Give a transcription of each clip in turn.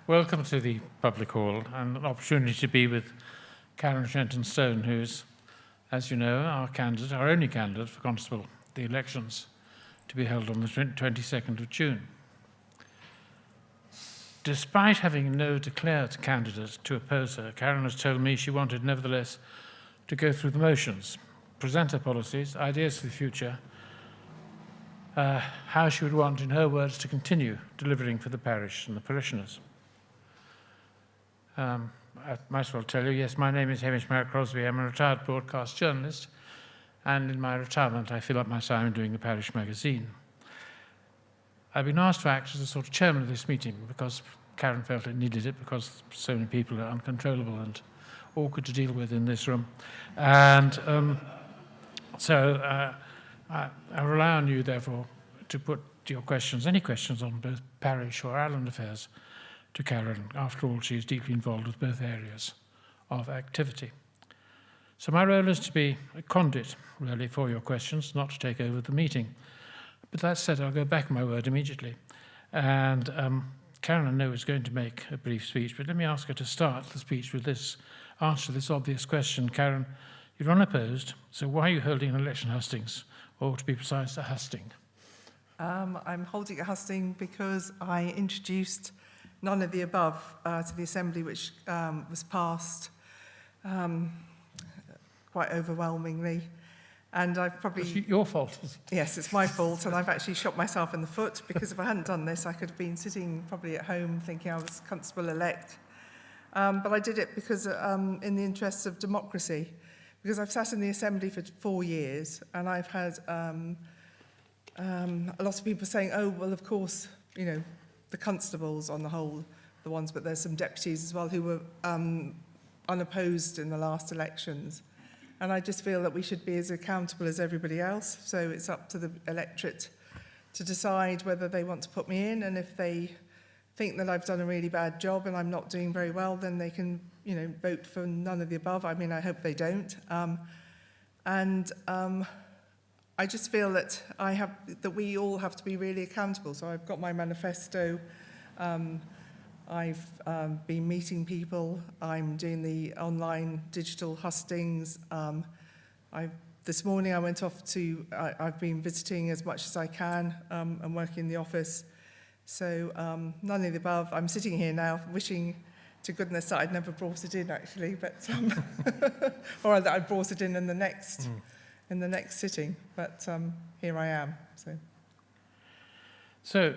welcome to the public hall and an opportunity to be with Karen Shenton-Stone, who's, as you know, our only candidate for Constable, the elections to be held on the 22nd of June. Despite having no declared candidate to oppose her, Karen has told me she wanted, nevertheless, to go through the motions, present her policies, ideas for the future, how she would want, in her words, to continue delivering for the parish and the parishioners. I might as well tell you, yes, my name is Hamish Crosby. I'm a retired broadcast journalist, and in my retirement I fill up my time doing the parish magazine. I've been asked to act as the sort of chairman of this meeting because Karen felt it needed it, because so many people are uncontrollable and awkward to deal with in this room. And so I rely on you, therefore, to put your questions, any questions on both parish or island affairs, to Karen. After all, she is deeply involved with both areas of activity. So my role is to be a conduit, really, for your questions, not to take over the meeting. But that said, I'll go back on my word immediately. And Karen, I know, is going to make a brief speech, but let me ask her to start the speech with this answer to this obvious question. Karen, you're unopposed, so why are you holding an election Hustings, or to be precise, a husting? I'm holding a husting because I introduced none of the above to the Assembly, which was passed quite overwhelmingly. And I've probably... It's your fault. Yes, it's my fault, and I've actually shot myself in the foot, because if I hadn't done this, I could have been sitting probably at home thinking I was Constable-elect. But I did it because in the interests of democracy, because I've sat in the Assembly for 4 years, and I've had a lot of people saying, oh, well, of course, you know, the constables on the whole, the ones, but there's some deputies as well who were unopposed in the last elections. And I just feel that we should be as accountable as everybody else. So it's up to the electorate to decide whether they want to put me in, and if they think that I've done a really bad job and I'm not doing very well, then they can, you know, vote for none of the above. I mean, I hope they don't. I just feel that we all have to be really accountable. So I've got my manifesto. I've been meeting people. I'm doing the online digital hustings. This morning I went off to, I've been visiting as much as I can and working in the office. So none of the above. I'm sitting here now wishing to goodness that I'd never brought it in, actually, but or that I brought it in the next sitting. But here I am. So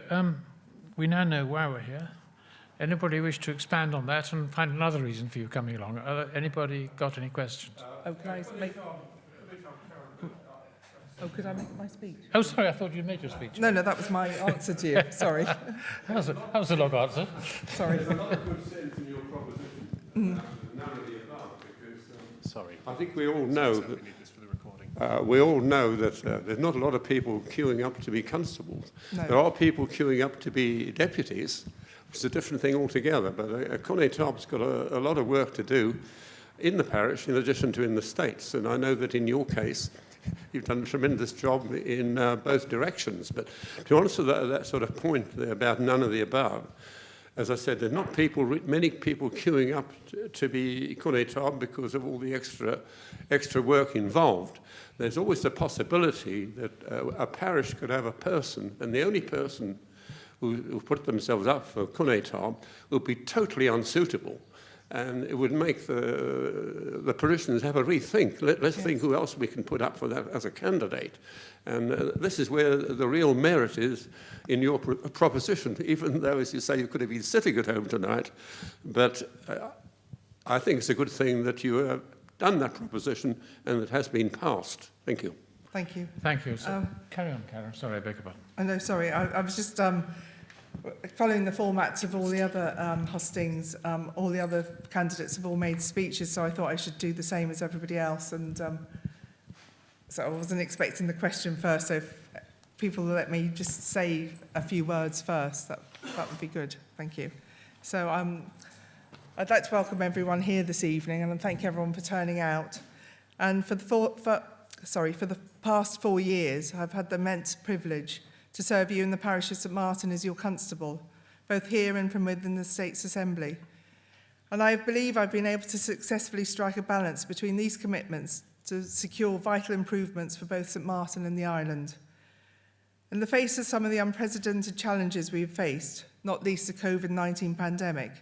we now know why we're here. Anybody wish to expand on that and find another reason for you coming along? Anybody got any questions? Could I make my speech? Oh, sorry, I thought you'd made your speech. No, that was my answer to you. Sorry. that was a long answer. Sorry. There's a lot of good sense in your proposition. None of the above, because sorry. I think we all know that there's not a lot of people queuing up to be constables. No. There are people queuing up to be deputies. It's a different thing altogether, but Connétable's got a lot of work to do in the parish in addition to in the States, and I know that in your case you've done a tremendous job in both directions. But to answer that sort of point there about none of the above, as I said, there's not many people queuing up to be Connétable because of all the extra work involved. There's always the possibility that a parish could have a person, and the only person who put themselves up for Connétable would be totally unsuitable. And it would make the parishioners have a rethink. Let's think who else we can put up for that as a candidate. And this is where the real merit is in your proposition, even though, as you say, you could have been sitting at home tonight. But I think it's a good thing that you have done that proposition and it has been passed. Thank you. Thank you. Thank you. So, carry on, Karen. Sorry, I beg your pardon. I know, sorry. I was just following the formats of all the other hustings. All the other candidates have all made speeches, so I thought I should do the same as everybody else. And so I wasn't expecting the question first, so if people will let me just say a few words first, that would be good. Thank you. So I'd like to welcome everyone here this evening and thank everyone for turning out. And for the past 4 years, I've had the immense privilege to serve you in the Parish of St Martin as your constable, both here and from within the States Assembly. And I believe I've been able to successfully strike a balance between these commitments to secure vital improvements for both St Martin and the island. In the face of some of the unprecedented challenges we've faced, not least the COVID-19 pandemic,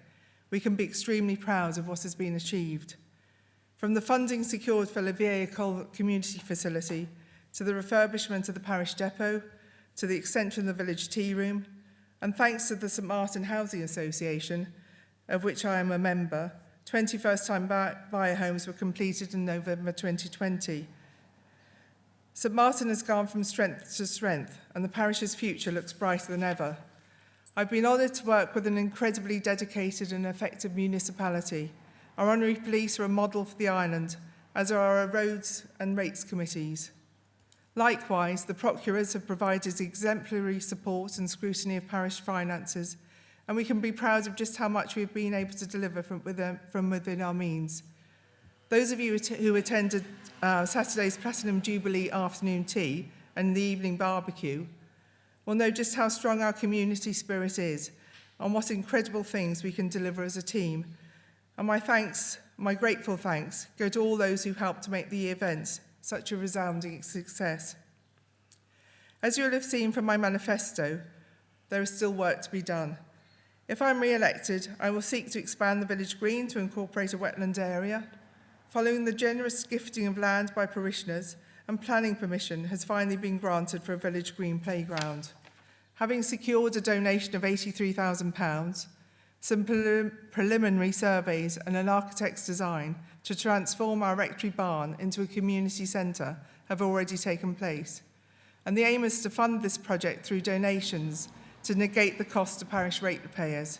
we can be extremely proud of what has been achieved. From the funding secured for Livier Community Facility, to the refurbishment of the parish depot, to the extension of the village tea room, and thanks to the St Martin Housing Association, of which I am a member, 20 first-time buyer homes were completed in November 2020. St Martin has gone from strength to strength, and the parish's future looks brighter than ever. I've been honoured to work with an incredibly dedicated and effective municipality. Our honorary police are a model for the island, as are our roads and rates committees. Likewise, the procurers have provided exemplary support and scrutiny of parish finances, and we can be proud of just how much we've been able to deliver from within our means. Those of you who attended Saturday's Platinum Jubilee afternoon tea and the evening barbecue will know just how strong our community spirit is and what incredible things we can deliver as a team. And my grateful thanks, go to all those who helped to make the events such a resounding success. As you will have seen from my manifesto, there is still work to be done. If I'm re-elected, I will seek to expand the village green to incorporate a wetland area. Following the generous gifting of land by parishioners, and planning permission has finally been granted for a village green playground. Having secured a donation of £83,000, some preliminary surveys and an architect's design to transform our rectory barn into a community centre have already taken place. And the aim is to fund this project through donations to negate the cost to parish ratepayers.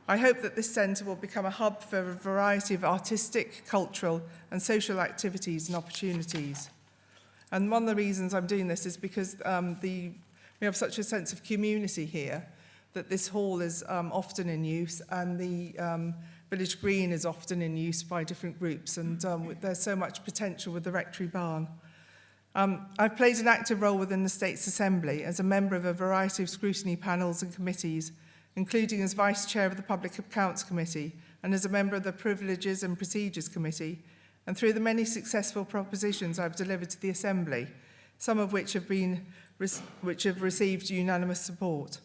I hope that this centre will become a hub for a variety of artistic, cultural and social activities and opportunities. And one of the reasons I'm doing this is because we have such a sense of community here, that this hall is often in use, and the village green is often in use by different groups, and there's so much potential with the rectory barn. I've played an active role within the States Assembly as a member of a variety of scrutiny panels and committees, including as Vice Chair of the Public Accounts Committee and as a member of the Privileges and Procedures Committee, and through the many successful propositions I've delivered to the Assembly, some of which have received unanimous support.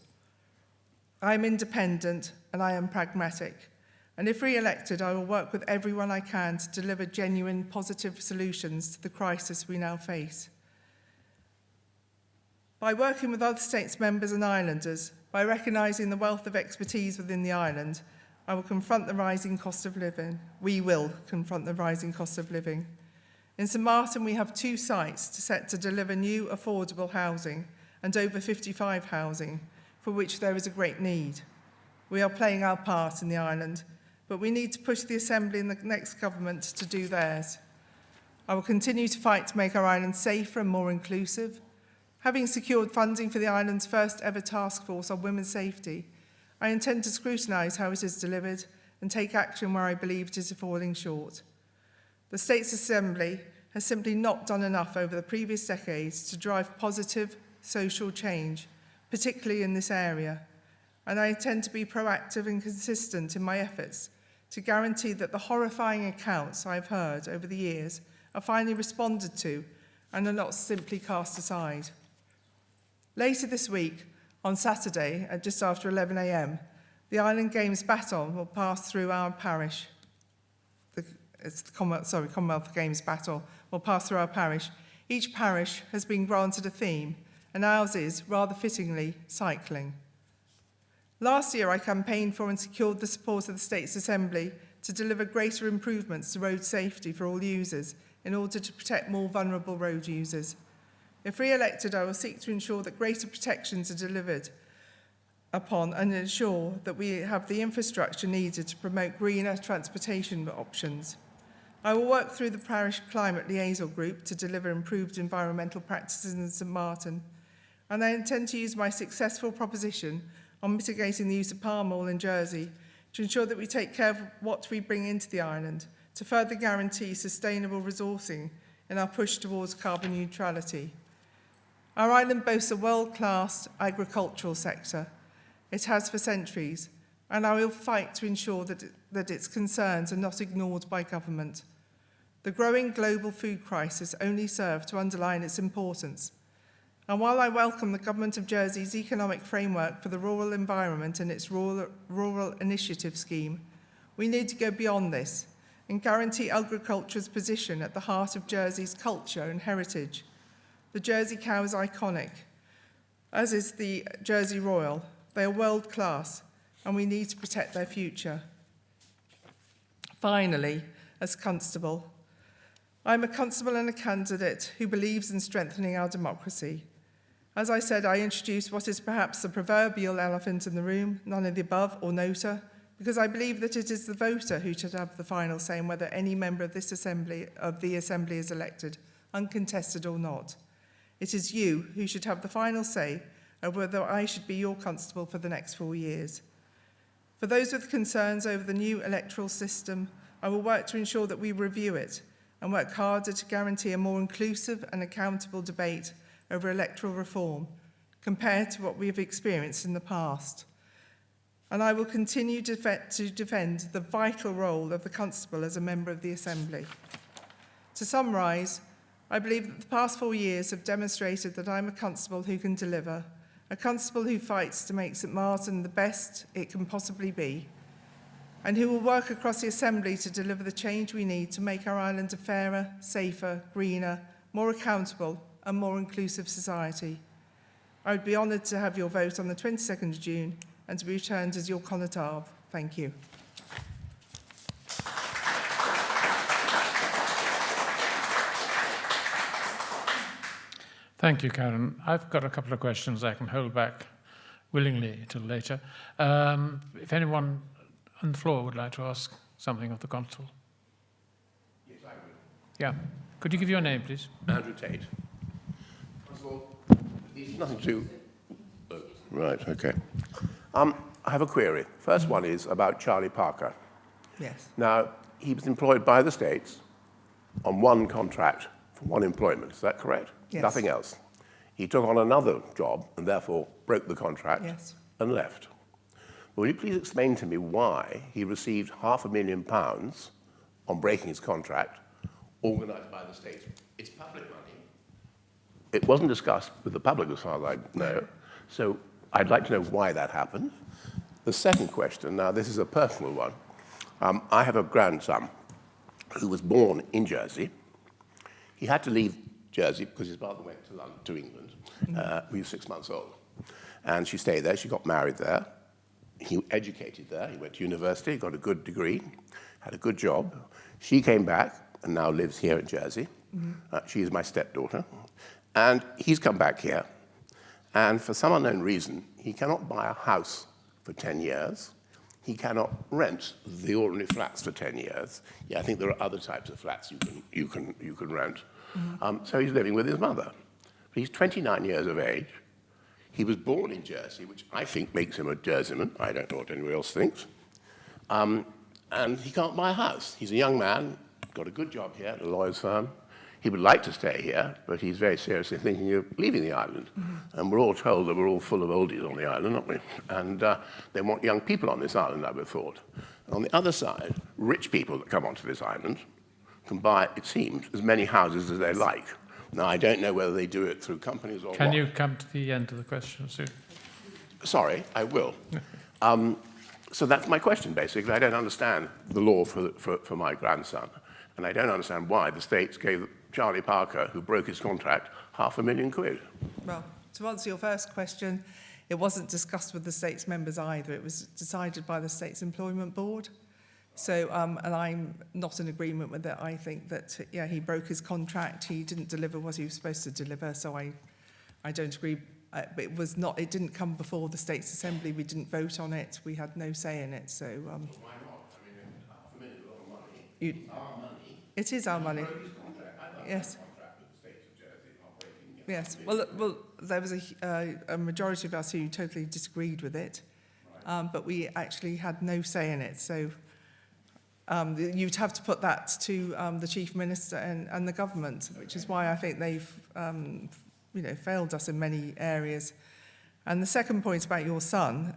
I am independent and I am pragmatic, and if re-elected, I will work with everyone I can to deliver genuine positive solutions to the crisis we now face. By working with other states members and islanders, by recognising the wealth of expertise within the island, I will confront the rising cost of living. We will confront the rising cost of living. In St Martin, we have 2 sites set to deliver new affordable housing and over 55 housing, for which there is a great need. We are playing our part in the island, but we need to push the Assembly and the next government to do theirs. I will continue to fight to make our island safer and more inclusive. Having secured funding for the island's first ever task force on women's safety, I intend to scrutinise how it is delivered and take action where I believe it is falling short. The States Assembly has simply not done enough over the previous decades to drive positive social change, particularly in this area, and I intend to be proactive and consistent in my efforts to guarantee that the horrifying accounts I've heard over the years are finally responded to and are not simply cast aside. Later this week, on Saturday at just after 11 a.m, the Island Games baton will pass through our parish. Commonwealth Games battle will pass through our parish. Each parish has been granted a theme, and ours is, rather fittingly, cycling. Last year, I campaigned for and secured the support of the States Assembly to deliver greater improvements to road safety for all users in order to protect more vulnerable road users. If re-elected, I will seek to ensure that greater protections are delivered upon and ensure that we have the infrastructure needed to promote greener transportation options. I will work through the Parish Climate Liaison Group to deliver improved environmental practices in St Martin, and I intend to use my successful proposition on mitigating the use of palm oil in Jersey to ensure that we take care of what we bring into the island to further guarantee sustainable resourcing in our push towards carbon neutrality. Our island boasts a world-class agricultural sector. It has for centuries, and I will fight to ensure that its concerns are not ignored by government. The growing global food crisis only served to underline its importance. And while I welcome the Government of Jersey's economic framework for the rural environment and its rural initiative scheme, we need to go beyond this and guarantee agriculture's position at the heart of Jersey's culture and heritage. The Jersey cow is iconic, as is the Jersey Royal. They are world class, and we need to protect their future. Finally, as Constable, I'm a constable and a candidate who believes in strengthening our democracy. As I said, I introduced what is perhaps the proverbial elephant in the room, none of the above or nota, because I believe that it is the voter who should have the final say in whether any member of this assembly is elected, uncontested or not. It is you who should have the final say of whether I should be your constable for the next 4 years. For those with concerns over the new electoral system, I will work to ensure that we review it and work harder to guarantee a more inclusive and accountable debate over electoral reform compared to what we have experienced in the past. And I will continue to defend the vital role of the Constable as a member of the Assembly. To summarise, I believe that the past 4 years have demonstrated that I'm a Constable who can deliver, a Constable who fights to make St Martin the best it can possibly be, and who will work across the Assembly to deliver the change we need to make our island a fairer, safer, greener, more accountable and more inclusive society. I would be honoured to have your vote on the 22nd of June and to be returned as your Connétable. Thank you. Thank you, Karen. I've got a couple of questions I can hold back willingly till later. If anyone on the floor would like to ask something of the Constable. Yes, I will. Yeah. Could you give your name, please? Andrew Tate. First of all, there's nothing to... Oh, right, okay. I have a query. First one is about Charlie Parker. Yes. Now, he was employed by the States on one contract for one employment. Is that correct? Yes. Nothing else. He took on another job and therefore broke the contract Yes. and left. Will you please explain to me why he received £500,000 on breaking his contract, organised by the States? It's public money. It wasn't discussed with the public as far as I know, so I'd like to know why that happened. The second question, now this is a personal one. I have a grandson who was born in Jersey. He had to leave Jersey because his mother went to London, to England. He was 6 months old. And she stayed there, she got married there. He educated there, he went to university, got a good degree, had a good job. She came back and now lives here in Jersey. She is my stepdaughter. And he's come back here. And for some unknown reason, he cannot buy a house for 10 years. He cannot rent the ordinary flats for 10 years. Yeah, I think there are other types of flats you can rent. So he's living with his mother. But he's 29 years of age. He was born in Jersey, which I think makes him a Jerseyman. I don't know what anybody else thinks. And he can't buy a house. He's a young man, got a good job here at a lawyer's firm. He would like to stay here, but he's very seriously thinking of leaving the island. And we're all told that we're all full of oldies on the island, aren't we? And they want young people on this island, I would have thought. And on the other side, rich people that come onto this island can buy, it seems, as many houses as they like. Now, I don't know whether they do it through companies or Can what. you come to the end of the question soon? Sorry, I will. So that's my question, basically. I don't understand the law for my grandson. And I don't understand why the States gave Charlie Parker, who broke his contract, £500,000. Well, to answer your first question, it wasn't discussed with the States members either. It was decided by the States Employment Board. So, and I'm not in agreement with it. I think that, yeah, he broke his contract. He didn't deliver what he was supposed to deliver. So I don't agree. But it was not, it didn't come before the States Assembly. We didn't vote on it. We had no say in it. So, Why not? I mean, £500,000 is a lot of money. It's our money. It is our money. He broke his contract. I thought Yes. he had a contract with the States of Jersey, not breaking it. Yes. Well, there was a majority of us who totally disagreed with it. But we actually had no say in it. So you'd have to put that to the Chief Minister and the government, which is why I think they've failed us in many areas. And the second point about your son,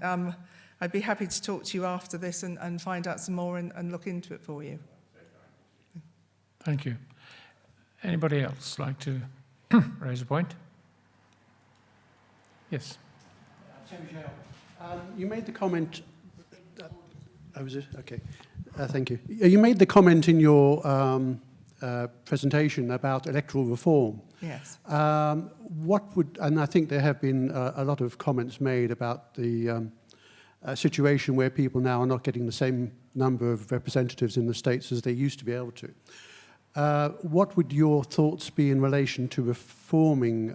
I'd be happy to talk to you after this and find out some more and look into it for you. Thank you. Anybody else like to raise a point? Yes. You made the comment. Was it? Okay. Thank you. You made the comment in your presentation about electoral reform. Yes. And I think there have been a lot of comments made about the situation where people now are not getting the same number of representatives in the states as they used to be able to. What would your thoughts be in relation to reforming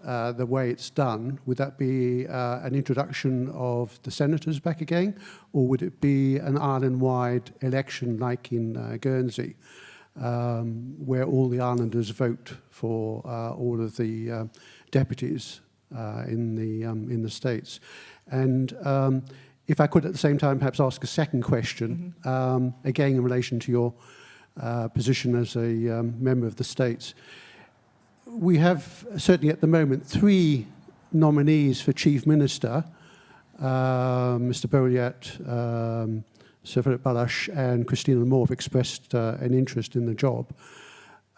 the way it's done? Would that be an introduction of the senators back again, or would it be an island-wide election like in Guernsey, where all the islanders vote for all of the deputies in the states? And if I could at the same time perhaps ask a second question, again in relation to your position as a member of the states. We have, certainly at the moment, 3 nominees for Chief Minister, Mr. Boliat, Sir Philip Balash and Christina Moore have expressed an interest in the job.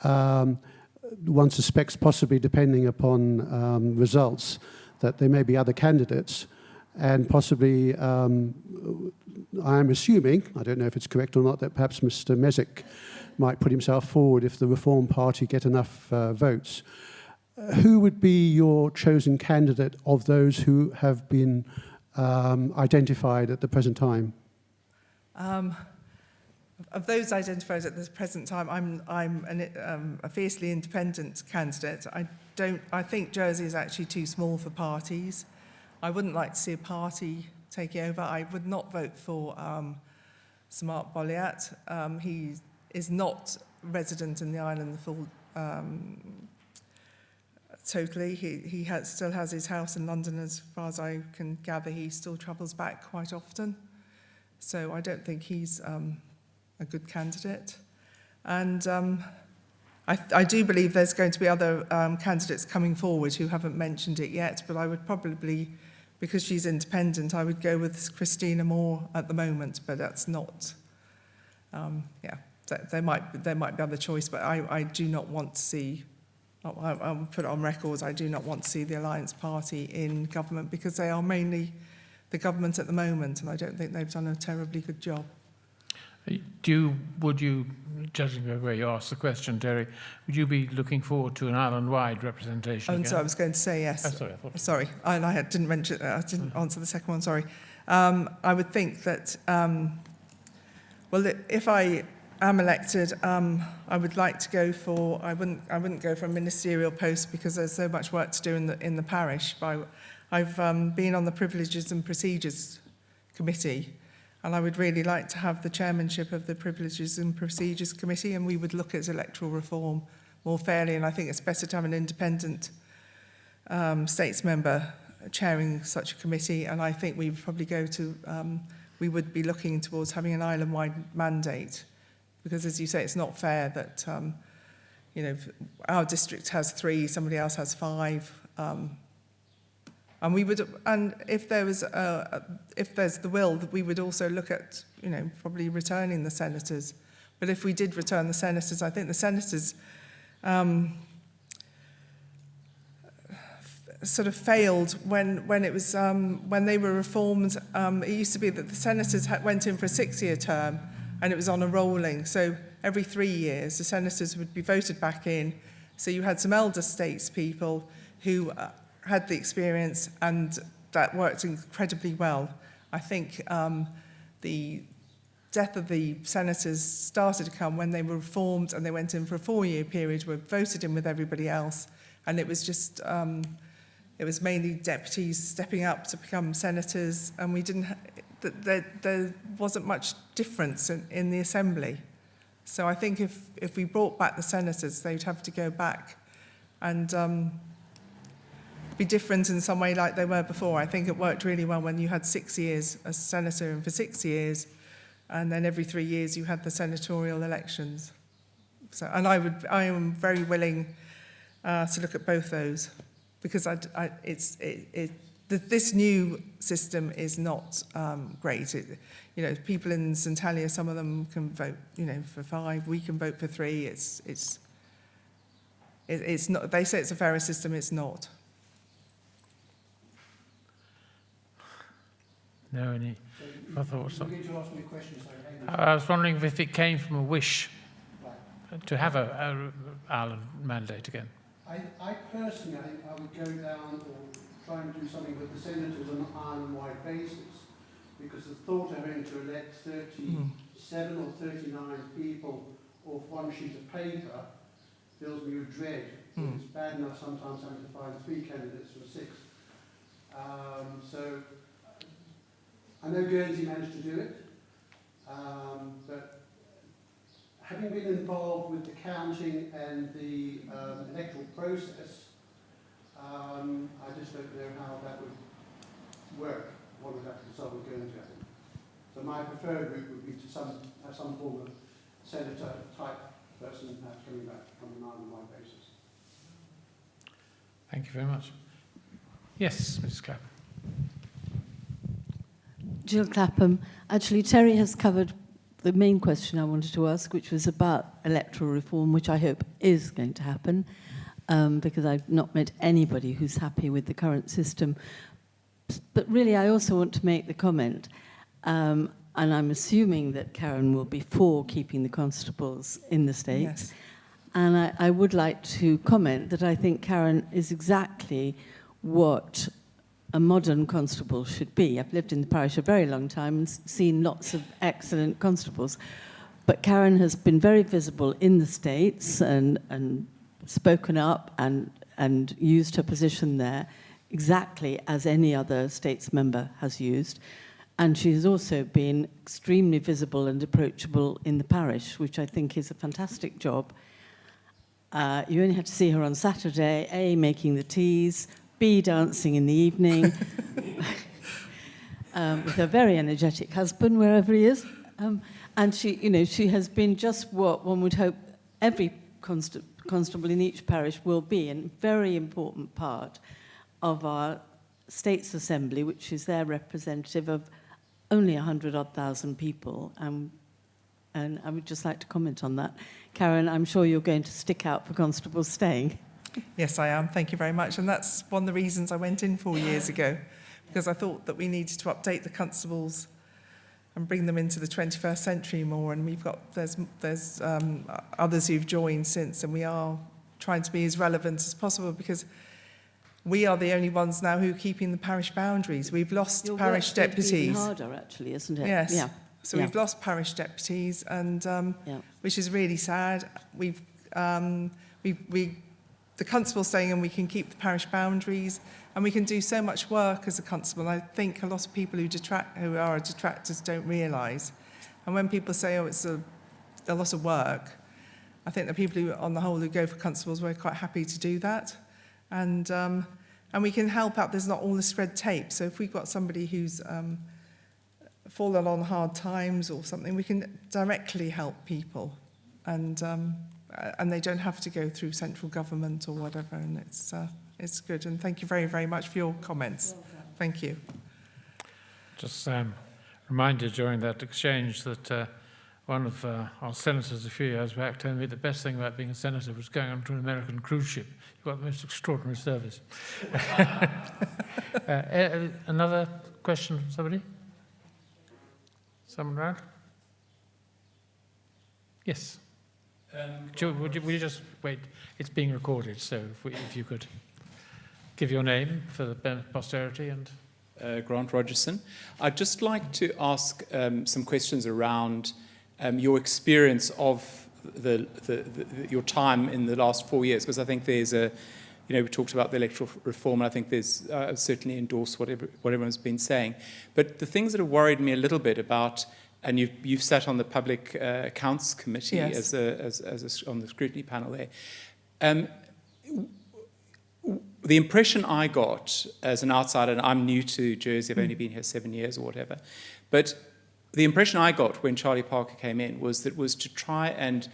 One suspects, possibly depending upon results, that there may be other candidates, and possibly, I am assuming, I don't know if it's correct or not, that perhaps Mr. Mesick might put himself forward if the Reform Party get enough votes. Who would be your chosen candidate of those who have been identified at the present time? Of those identified at the present time, I'm a fiercely independent candidate. I think Jersey is actually too small for parties. I wouldn't like to see a party taking over. I would not vote for Sir Mark Boliat. He is not resident in the island full totally. He still has his house in London, as far as I can gather. He still travels back quite often. So I don't think he's a good candidate. And I do believe there's going to be other candidates coming forward who haven't mentioned it yet, but I would probably, because she's independent, I would go with Christina Moore at the moment, but that's not, there might be other choice, but I do not want to see, I'll put it on record, I do not want to see the Alliance Party in government, because they are mainly the government at the moment, and I don't think they've done a terribly good job. Would you, judging by where you asked the question, Terry, would you be looking forward to an island-wide representation? And so I was going to say yes. Oh, sorry, I thought... Sorry, I didn't mention. I didn't answer the second one. Sorry. I would think that, well, if I am elected, I would like to go for. I wouldn't go for a ministerial post because there's so much work to do in the parish. But I've been on the Privileges and Procedures Committee. And I would really like to have the chairmanship of the Privileges and Procedures Committee, and we would look at electoral reform more fairly. And I think it's better to have an independent states member chairing such a committee. And I think we would probably we would be looking towards having an island-wide mandate, because, as you say, it's not fair that our district has 3, somebody else has 5. And we would, and if there's the will, we would also look at, probably returning the senators. But if we did return the senators, I think the senators sort of failed when it was when they were reformed. It used to be that the senators went in for a 6-year term, and it was on a rolling. So every 3 years, the senators would be voted back in. So you had some elder statespeople who had the experience, and that worked incredibly well. I think the death of the senators started to come when they were reformed and they went in for a 4-year period, were voted in with everybody else, and it was just it was mainly deputies stepping up to become senators, and we didn't there wasn't much difference in the assembly. So I think if we brought back the senators, they'd have to go back and be different in some way like they were before. I think it worked really well when you had 6 years as senator, and for 6 years, and then every 3 years you had the senatorial elections. So, and I am very willing to look at both those. because this new system is not great. People in St Helier, some of them can vote, for 5. We can vote for 3. It's not. They say it's a fairer system. It's not. No, any thoughts? You're going to ask me a question, sorry. I was wondering if it came from a wish to have a Ireland mandate again. I personally, I think I would go down or try and do something with the senators on an island-wide basis, because the thought of having to elect 37 or 39 people off one sheet of paper fills me with dread. It's bad enough sometimes having to find 3 candidates from 6. So I know Guernsey managed to do it, but having been involved with the counting and the electoral process, I just don't know how that would work. One would have to consult with Guernsey, I think. So my preferred route would be to have some form of senator-type person perhaps coming back on an island-wide basis. Thank you very much. Yes, Mrs. Clapham. Jill Clapham. Actually, Terry has covered the main question I wanted to ask, which was about electoral reform, which I hope is going to happen, because I've not met anybody who's happy with the current system. But really, I also want to make the comment, and I'm assuming that Karen will be for keeping the constables in the States. Yes. And I would like to comment that I think Karen is exactly what a modern constable should be. I've lived in the parish a very long time and seen lots of excellent constables. But Karen has been very visible in the States and spoken up and used her position there exactly as any other States member has used. And she has also been extremely visible and approachable in the parish, which I think is a fantastic job. You only have to see her on Saturday, A, making the teas, B, dancing in the evening, with her very energetic husband, wherever he is. And she has been just what one would hope every constable in each parish will be, and a very important part of our States Assembly, which is their representative of only 100,000 people. And I would just like to comment on that. Karen, I'm sure you're going to stick out for constables staying. Yes, I am. Thank you very much. And that's one of the reasons I went in 4 years ago, because I thought that we needed to update the constables and bring them into the 21st century more. And there's others who've joined since, and we are trying to be as relevant as possible, because we are the only ones now who are keeping the parish boundaries. We've lost Your parish work's going to be deputies. even harder, actually, isn't it? Yes. Yeah. So Yeah. we've lost parish deputies, and which is really sad. The constable's staying, and we can keep the parish boundaries, and we can do so much work as a constable. I think a lot of people who are detractors don't realise. And when people say, "Oh, it's a lot of work," I think the people who, on the whole, who go for constables, we're quite happy to do that, and we can help out. There's not all this red tape. So if we've got somebody who's fallen on hard times or something, we can directly help people, and they don't have to go through central government or whatever, and it's good. And thank you very, very much for your comments. Thank you. Just reminded during that exchange that one of our senators a few years back told me the best thing about being a senator was going onto an American cruise ship. You've got the most extraordinary service. Another question from somebody? Someone around? Yes. Would you just wait? It's being recorded, so if you could give your name for the posterity and... Grant Rogerson. I'd just like to ask some questions around your experience of your time in the last 4 years, because I think there's we talked about the electoral reform, and I think there's certainly endorse what everyone's been saying. But the things that have worried me a little bit about, and you've sat on the Public Accounts Committee, yes, as on the scrutiny panel there. The impression I got as an outsider, and I'm new to Jersey, I've only been here 7 years or whatever, but the impression I got when Charlie Parker came in was to try and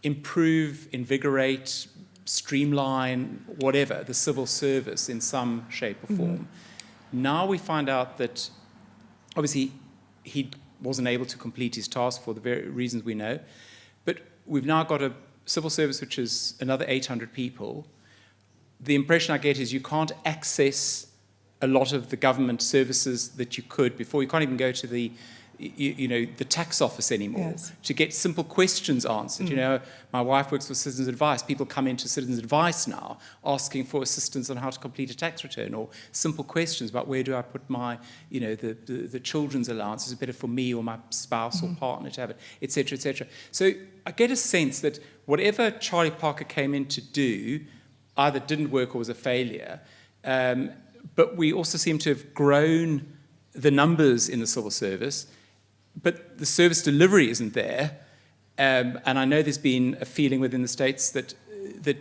improve, invigorate, streamline, whatever, the civil service in some shape or form. Now we find out that obviously he wasn't able to complete his task for the very reasons we know, but we've now got a civil service which is another 800 people. The impression I get is you can't access a lot of the government services that you could before. You can't even go to the the tax office anymore to get simple questions answered. You know, my wife works for Citizens Advice. People come into Citizens Advice now asking for assistance on how to complete a tax return, or simple questions about where do I put my, the children's allowance. Is it better for me or my spouse or partner to have it, etc., etc. So I get a sense that whatever Charlie Parker came in to do either didn't work or was a failure. But we also seem to have grown the numbers in the civil service, but the service delivery isn't there. And I know there's been a feeling within the states that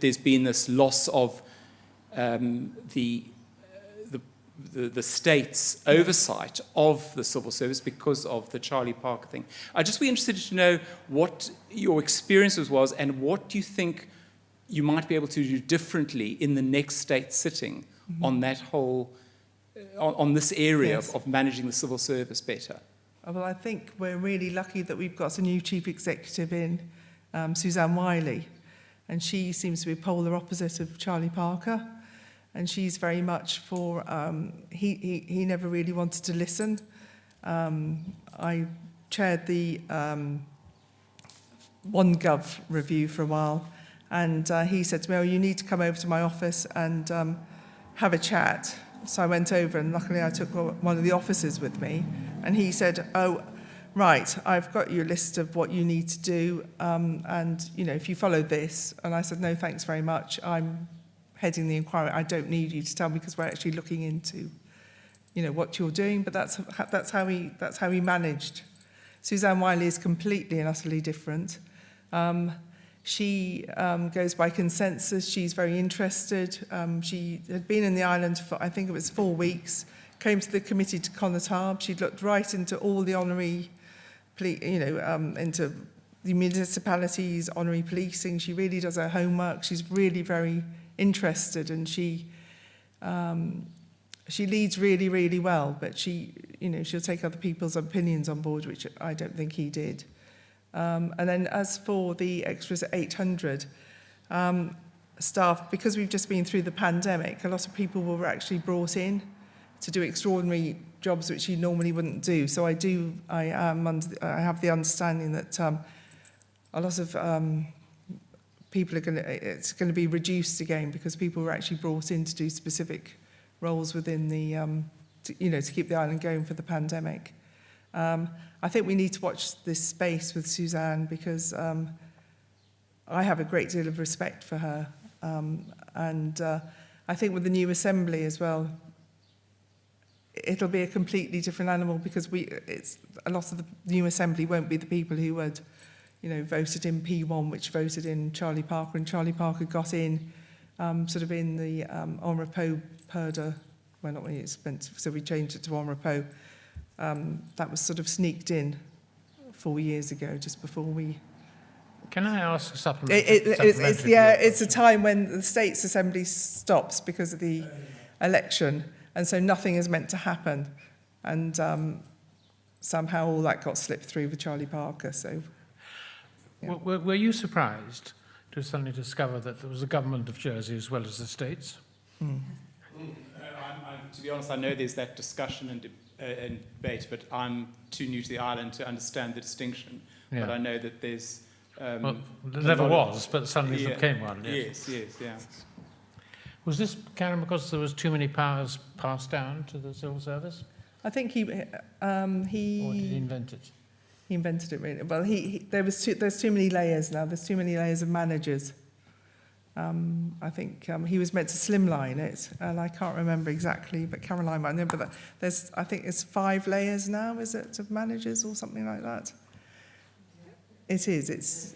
there's been this loss of the state's oversight of the civil service because of the Charlie Parker thing. I'd just be interested to know what your experiences was and what you think you might be able to do differently in the next state sitting on that whole, on this area of managing the civil service better. Well, I think we're really lucky that we've got a new chief executive in, Suzanne Wiley, and she seems to be polar opposite of Charlie Parker, and she's very much for, he never really wanted to listen. I chaired the OneGov review for a while, and he said to me, oh, you need to come over to my office and have a chat. So I went over, and luckily I took one of the officers with me, and he said, oh, right, I've got your list of what you need to do, and, if you follow this. And I said, no, thanks very much. I'm heading the inquiry. I don't need you to tell me because we're actually looking into, what you're doing. But that's how he managed. Suzanne Wiley is completely and utterly different. She goes by consensus. She's very interested. She had been in the island for, I think it was 4 weeks, came to the committee to Connétable. She'd looked right into all the honorary, into the municipalities, honorary policing. She really does her homework. She's really very interested, and she leads really, really well, but she'll take other people's opinions on board, which I don't think he did. And then as for the extras at 800 staff, because we've just been through the pandemic, a lot of people were actually brought in to do extraordinary jobs which you normally wouldn't do. So I have the understanding that a lot of people it's going to be reduced again because people were actually brought in to do specific roles within the, to keep the island going for the pandemic. I think we need to watch this space with Suzanne because I have a great deal of respect for her. And I think with the new assembly as well, it'll be a completely different animal because a lot of the new assembly won't be the people who had, voted in P1, which voted in Charlie Parker, and Charlie Parker got in sort of in the en repos purdah, well, not when it's spent, so we changed it to en repos. That was sort of sneaked in 4 years ago, just before we... Can I ask a supplementary? It's a time when the States Assembly stops because of the election, and so nothing is meant to happen. And somehow all that got slipped through with Charlie Parker, so... Yeah. Were you surprised to suddenly discover that there was a government of Jersey as well as the States? To be honest, I know there's that discussion and debate, but I'm too new to the island to understand the distinction. Yeah. But I know that there's... there never was, but suddenly there became one. Yes, yeah. Was this, Karen, because there was too many powers passed down to the civil service? I think he... Or did he invent it? He invented it, really. Well, there's too many layers now. There's too many layers of managers. I think he was meant to slimline it, and I can't remember exactly, but Caroline might remember that. I think it's 5 layers now, is it, of managers or something like that? It is.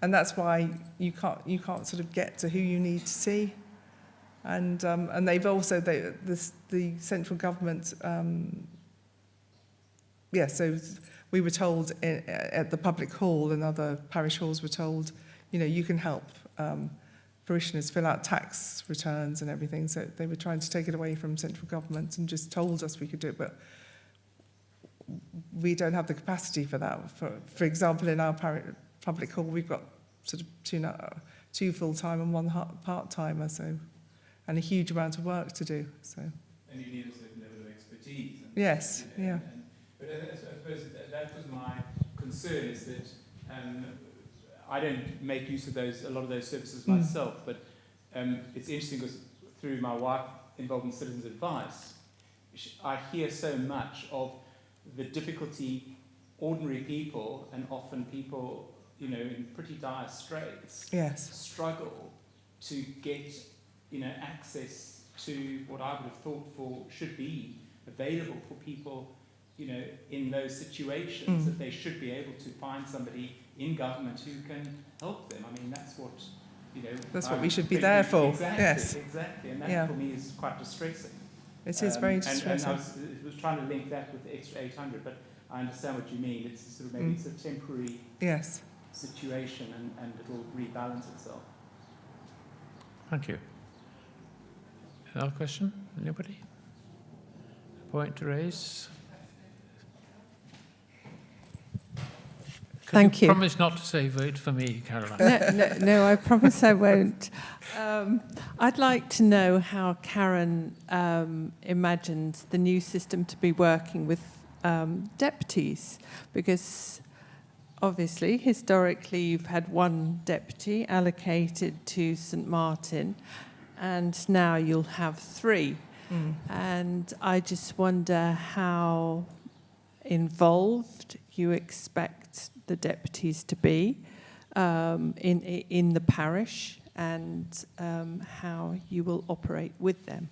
And that's why you can't sort of get to who you need to see. And they've also the central government. So we were told at the public hall and other parish halls were told, you can help parishioners fill out tax returns and everything. So they were trying to take it away from central government and just told us we could do it, but we don't have the capacity for that. For example, in our public hall, we've got sort of two full-time and one part-timer, so, and a huge amount of work to do. So. And you need a certain level of expertise. And, yes, you know, yeah. But I suppose that was my concern, is that I don't make use of a lot of those services myself, but it's interesting because through my wife involved in citizens advice, I hear so much of the difficulty ordinary people, and often people, you know, in pretty dire straits, yes, struggle to get, you know, access to what I would have thought should be available for people, you know, in those situations, that they should be able to find somebody in government who can help them. I mean, that's what, you know... That's what we should be there for. Exactly, yes. Exactly, and that for me is quite distressing. It is very distressing. And I was trying to link that with the extra 800, but I understand what you mean. It's sort of maybe it's a temporary situation, and it'll rebalance itself. Thank you. Another question? Anybody? A point to raise? Thank you. Promise not to say vote for me, Caroline. No, I promise I won't. I'd like to know how Karen imagines the new system to be working with deputies, because obviously, historically, you've had one deputy allocated to St Martin, and now you'll have 3. And I just wonder how involved you expect the deputies to be in the parish, and how you will operate with them.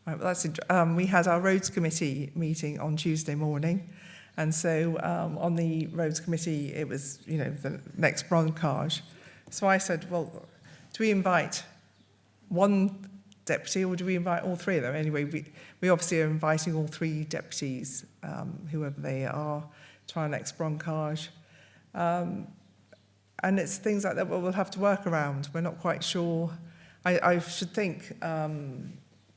Right, well, we had our Roads Committee meeting on Tuesday morning, and so on the Roads Committee, it was, you know, the next broncage. So I said, well, do we invite one deputy, or do we invite all 3 of them? Anyway, we obviously are inviting all 3 deputies, whoever they are, to our next broncage. And it's things like that we'll have to work around. We're not quite sure. I should think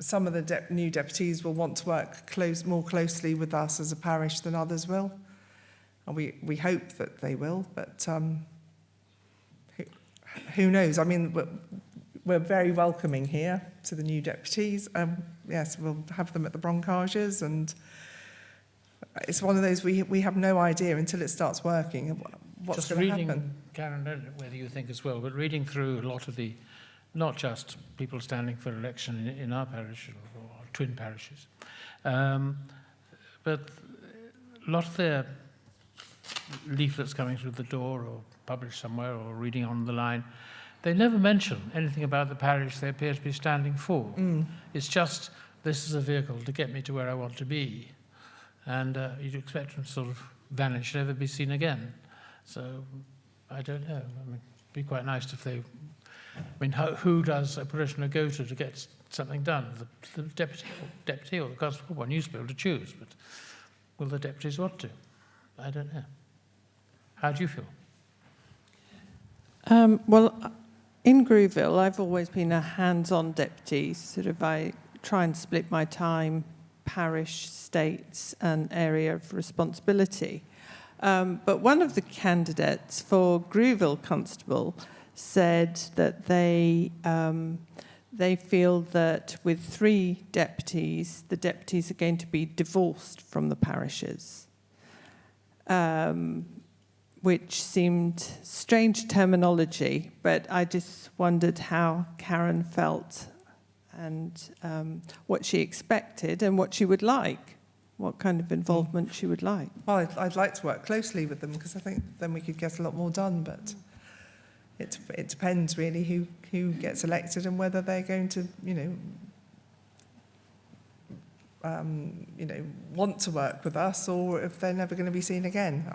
some of the new deputies will want to work more closely with us as a parish than others will. And we hope that they will, but who knows? I mean, we're very welcoming here to the new deputies. Yes, we'll have them at the broncages, and it's one of those we have no idea until it starts working what's going to happen. Karen, I don't know whether you think as well, but reading through a lot of the, not just people standing for election in our parish or twin parishes, but a lot of their leaflets coming through the door or published somewhere or reading on the line, they never mention anything about the parish they appear to be standing for. It's just, this is a vehicle to get me to where I want to be. And you'd expect them to sort of vanish, never be seen again. So, I don't know. I mean, it'd be quite nice if they... I mean, who does a parishioner go to get something done? The deputy or the constable? Well, you should be able to choose, but will the deputies want to? I don't know. How do you feel? Well, in Grouville, I've always been a hands-on deputy. Sort of, I try and split my time, parish, states, and area of responsibility. But one of the candidates for Grouville Constable said that they feel that with 3 deputies, the deputies are going to be divorced from the parishes, which seemed strange terminology, but I just wondered how Karen felt and what she expected and what she would like, what kind of involvement she would like. Well, I'd like to work closely with them, because I think then we could get a lot more done, but it depends really who gets elected and whether they're going to, want to work with us, or if they're never going to be seen again.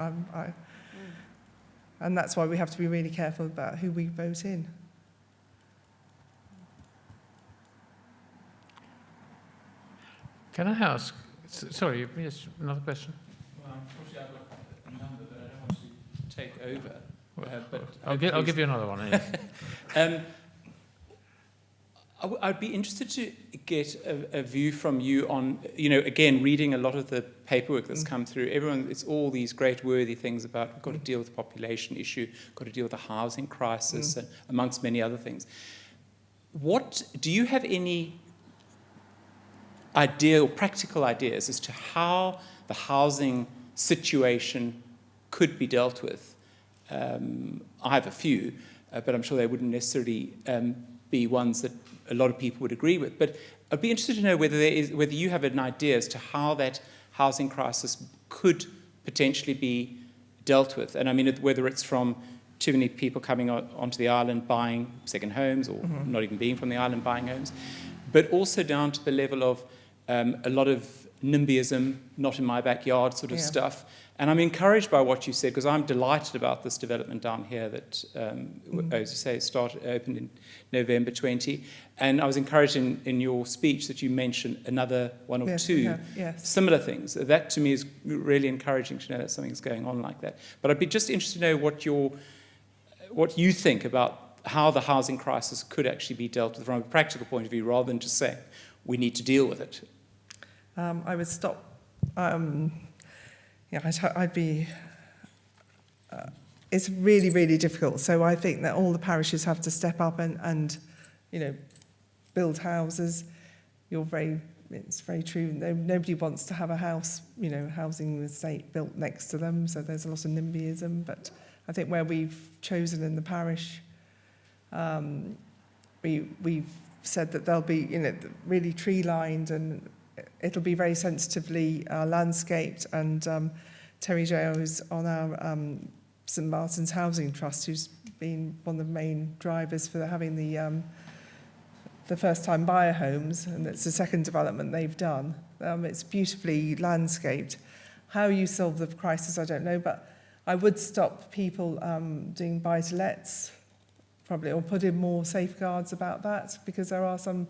And that's why we have to be really careful about who we vote in. Can I ask? Sorry, yes, another question. Well, unfortunately, I've got a number that I don't want to take over. But I'll give you another one. Yes. I'd be interested to get a view from you on, again, reading a lot of the paperwork that's come through. It's all these great worthy things about we've got to deal with the population issue, got to deal with the housing crisis, and amongst many other things. Do you have any idea or practical ideas as to how the housing situation could be dealt with? I have a few, but I'm sure they wouldn't necessarily be ones that a lot of people would agree with. But I'd be interested to know whether you have an idea as to how that housing crisis could potentially be dealt with. And I mean, whether it's from too many people coming onto the island buying second homes, or not even being from the island buying homes, but also down to the level of a lot of NIMBYism, not in my backyard sort of stuff. And I'm encouraged by what you said, because I'm delighted about this development down here that, as you say, opened in November 20. And I was encouraged in your speech that you mentioned another one or two similar things. That, to me, is really encouraging to know that something's going on like that. But I'd be just interested to know what you think about how the housing crisis could actually be dealt with from a practical point of view, rather than just saying we need to deal with it. I would stop. I'd be. It's really, really difficult. So I think that all the parishes have to step up and build houses. It's very true. Nobody wants to have a house, housing estate built next to them. So there's a lot of NIMBYism. But I think where we've chosen in the parish, we've said that they'll be, really tree lined, and it'll be very sensitively landscaped. And Terry Jo, who's on our St Martin's Housing Trust, who's been one of the main drivers for having the first-time buyer homes, and it's the second development they've done. It's beautifully landscaped. How you solve the crisis, I don't know, but I would stop people doing buy-to-lets, probably, or put in more safeguards about that, because there are some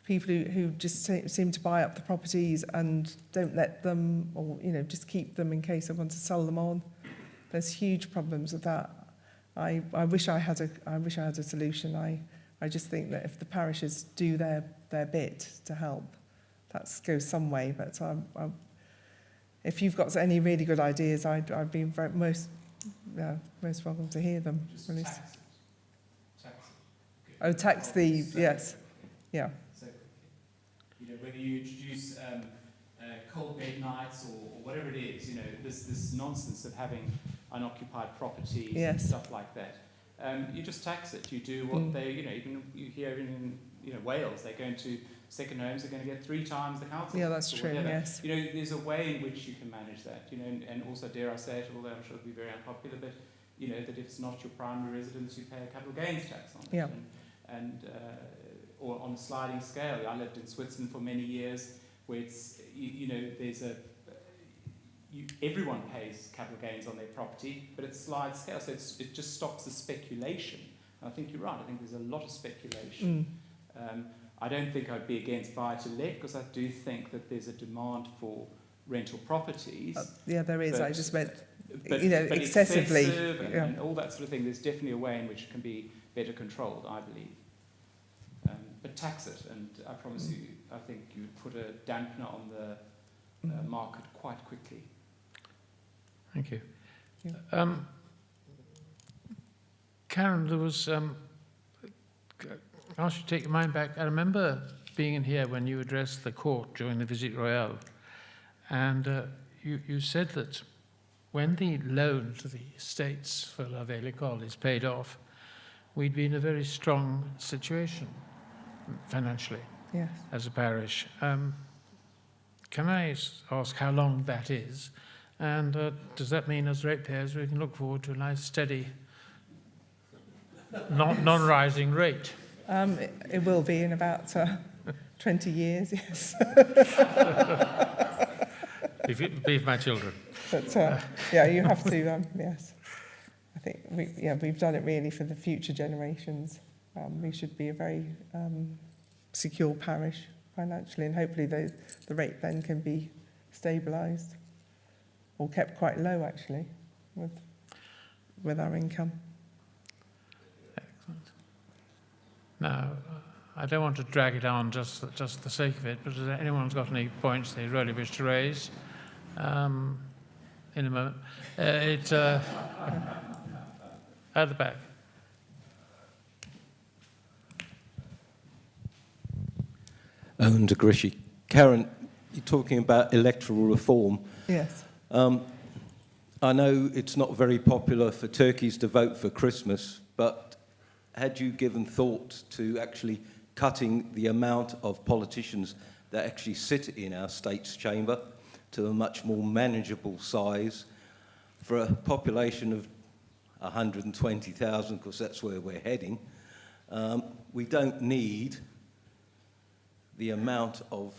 people who just seem to buy up the properties and don't let them, or just keep them in case they want to sell them on. There's huge problems with that. I wish I had a solution. I just think that if the parishes do their bit to help, that goes some way. But if you've got any really good ideas, I'd be most welcome to hear them. Just really. tax it. Oh, tax the yes, yeah. So, whether you introduce cold bed nights or whatever it is, this nonsense of having unoccupied properties and stuff like that. You just tax it. You do what they, even you hear in Wales, they're going to second homes, they're going to get 3 times the council. Yeah, that's true. Whatever. Yes. There's a way in which you can manage that. And also, dare I say it, although I'm sure it'll be very unpopular, but that if it's not your primary residence, you pay a capital gains tax on it. Yeah. Or on a sliding scale. I lived in Switzerland for many years, where it's there's everyone pays capital gains on their property, but it slides scale, so it just stops the speculation. And I think you're right. I think there's a lot of speculation. I don't think I'd be against buy-to-let, because I do think that there's a demand for rental properties. There is. I just meant, but excessively. And all that sort of thing. There's definitely a way in which it can be better controlled, I believe. But tax it, and I promise you, I think you would put a dampener on the market quite quickly. Thank you. Karen, there was, I asked you to take your mind back. I remember being in here when you addressed the court during the Visite Royale, and you said that when the loan to the estates for La Vieille École is paid off, we'd be in a very strong situation financially as a parish. Can I ask how long that is? And does that mean as ratepayers we can look forward to a nice steady non-rising rate? It will be in about 20 years, yes. Leave my children. But you have to, yes. I think we've done it really for the future generations. We should be a very secure parish financially, and hopefully the rate then can be stabilised or kept quite low, actually, with our income. Excellent. Now, I don't want to drag it on just for the sake of it, but if anyone's got any points they really wish to raise, in a moment. At the back. Owen de Grishy. Karen, you're talking about electoral reform. Yes. I know it's not very popular for turkeys to vote for Christmas, but had you given thought to actually cutting the amount of politicians that actually sit in our state's chamber to a much more manageable size for a population of 120,000, because that's where we're heading? We don't need the amount of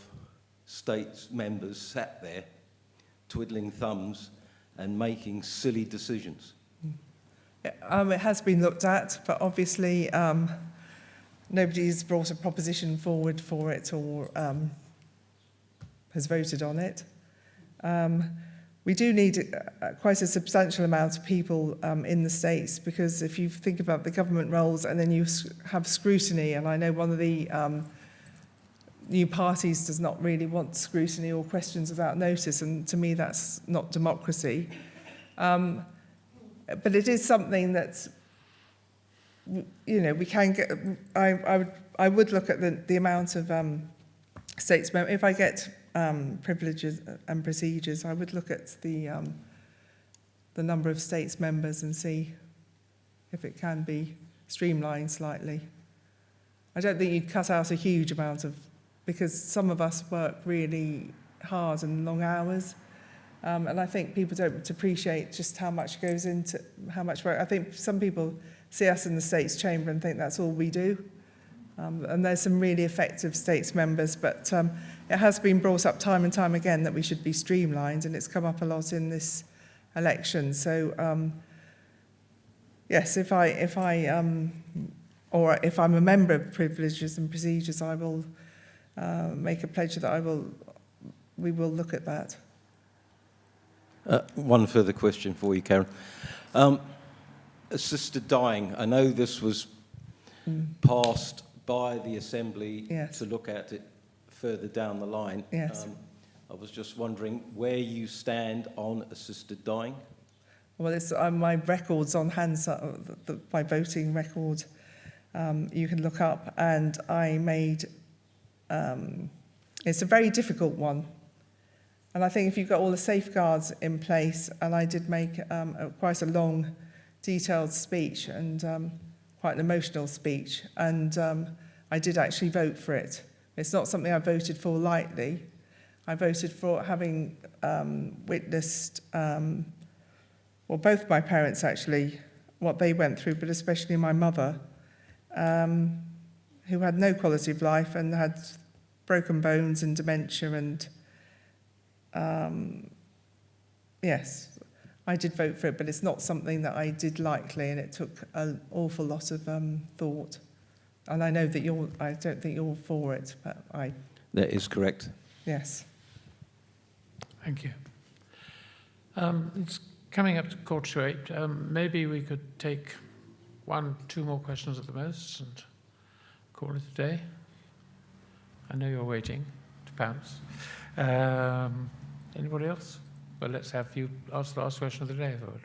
state members sat there twiddling thumbs and making silly decisions. It has been looked at, but obviously nobody's brought a proposition forward for it or has voted on it. We do need quite a substantial amount of people in the States, because if you think about the government roles and then you have scrutiny, and I know one of the new parties does not really want scrutiny or questions without notice, and to me that's not democracy. But it is something that, you know, we can get. I would look at the amount of states members. If I get privileges and procedures, I would look at the number of states members and see if it can be streamlined slightly. I don't think you'd cut out a huge amount of, because some of us work really hard and long hours. And I think people don't appreciate just how much goes into, how much work. I think some people see us in the States Chamber and think that's all we do. And there's some really effective States members, but it has been brought up time and time again that we should be streamlined, and it's come up a lot in this election. So, yes, if I'm a member of Privileges and Procedures, I will make a pledge that we will look at that. One further question for you, Karen. Assisted dying. I know this was passed by the Assembly to look at it further down the line. Yes. I was just wondering where you stand on assisted dying. Well, it's my records on hand, my voting record, you can look up, and I made, it's a very difficult one. And I think if you've got all the safeguards in place, and I did make quite a long, detailed speech, and quite an emotional speech, and I did actually vote for it. It's not something I voted for lightly. I voted for having witnessed, well, both my parents actually, what they went through, but especially my mother, who had no quality of life and had broken bones and dementia, and yes, I did vote for it, but it's not something that I did lightly, and it took an awful lot of thought. And I know that I don't think you're for it, but That is correct. Yes. Thank you. It's coming up to 7:45. Maybe we could take 1-2 more questions at the most and call it a day. I know you're waiting to pounce. Anybody else? Well, let's have you ask the last question of the day, Lord.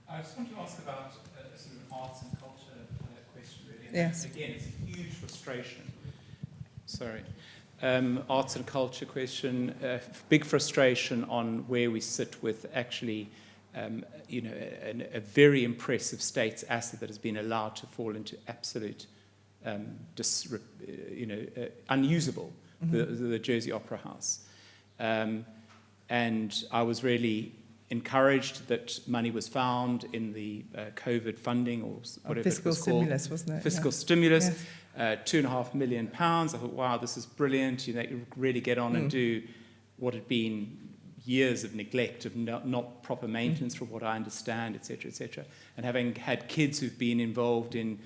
I just want to ask about sort of arts and culture question, really. And Yes. Again, it's a huge frustration. Sorry. Arts and culture question, big frustration on where we sit with actually, a very impressive state's asset that has been allowed to fall into absolute, unusable, the Jersey Opera House. And I was really encouraged that money was found in the COVID funding, or whatever Fiscal it was called. stimulus, wasn't it? Fiscal stimulus, £2.5 million. I thought, wow, this is brilliant. You really get on and do what had been years of neglect, of not proper maintenance, from what I understand, etc., and having had kids who've been involved in,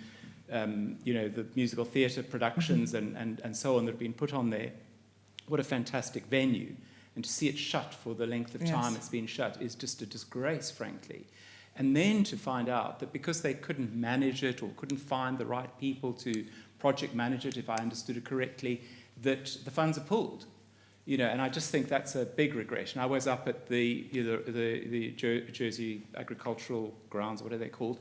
the musical theatre productions and so on that have been put on there. What a fantastic venue. And to see it shut for the length of time it's been shut is just a disgrace, frankly. And then to find out that because they couldn't manage it or couldn't find the right people to project manage it, if I understood it correctly, that the funds are pulled. You know, and I just think that's a big regression. I was up at the Jersey Agricultural Grounds, what are they called,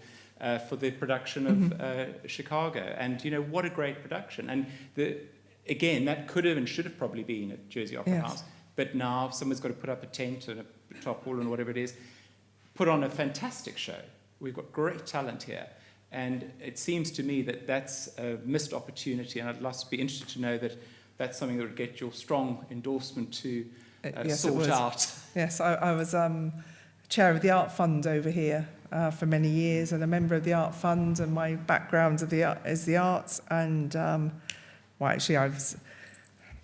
for the production of Chicago. And, you know, what a great production. And, again, that could have and should have probably been at Jersey Opera House. But now someone's got to put up a tent and a top wall and whatever it is, put on a fantastic show. We've got great talent here. And it seems to me that that's a missed opportunity. And I'd love to be interested to know that that's something that would get your strong endorsement to sort out. Yes, I was chair of the Art Fund over here for many years, and a member of the Art Fund, and my background is the arts. And, well, actually,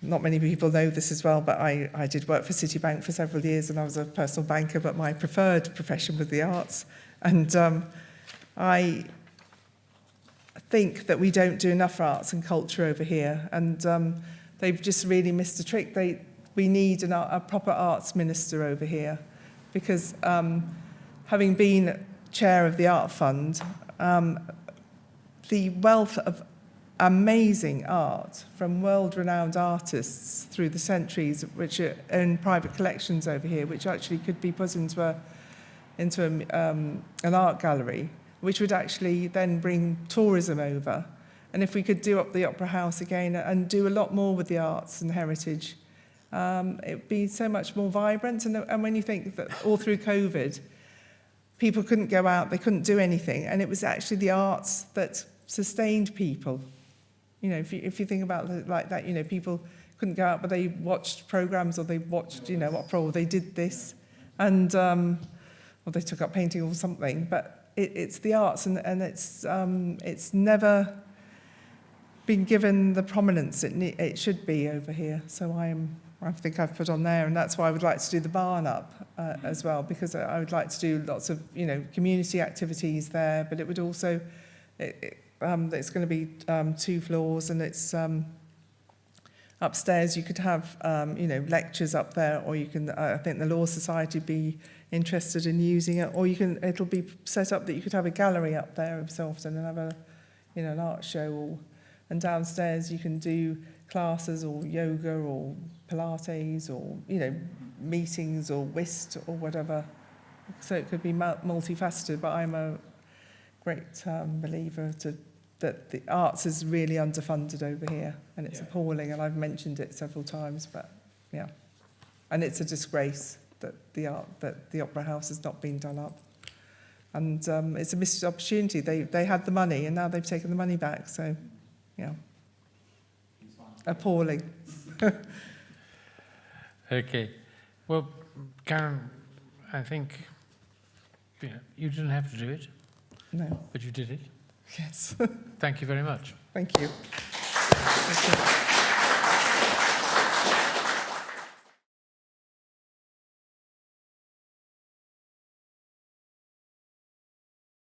not many people know this as well, but I did work for Citibank for several years, and I was a personal banker, but my preferred profession was the arts. And I think that we don't do enough for arts and culture over here, and they've just really missed a trick. We need a proper arts minister over here, because having been chair of the Art Fund, the wealth of amazing art from world-renowned artists through the centuries, which are in private collections over here, which actually could be put into an art gallery, which would actually then bring tourism over. And if we could do up the Opera House again and do a lot more with the arts and heritage, it would be so much more vibrant. And when you think that all through COVID, people couldn't go out, they couldn't do anything, and it was actually the arts that sustained people. You know, if you think about it like that, you know, people couldn't go out, but they watched programs, or they watched, you know, opera, or they did this, and or they took up painting or something. But it's the arts, and it's never been given the prominence it should be over here. So I think I've put on there, and that's why I would like to do the barn up as well, because I would like to do lots of, you know, community activities there. But it would also, it's going to be 2 floors, and it's upstairs. You could have, you know, lectures up there, or you can. I think the Law Society would be interested in using it, or it'll be set up that you could have a gallery up there every so often and have a, you know, an art show, and downstairs you can do classes or yoga or Pilates or, you know, meetings or whist or whatever. So it could be multifaceted, but I'm a great believer that the arts is really underfunded over here, and it's appalling, and I've mentioned it several times, but yeah. And it's a disgrace that the Opera House has not been done up. And it's a missed opportunity. They had the money, and now they've taken the money back, so yeah. Appalling. Okay. Well, Karen, I think you didn't have to do it. No. But you did it. Yes. Thank you very much. Thank you. Thank you.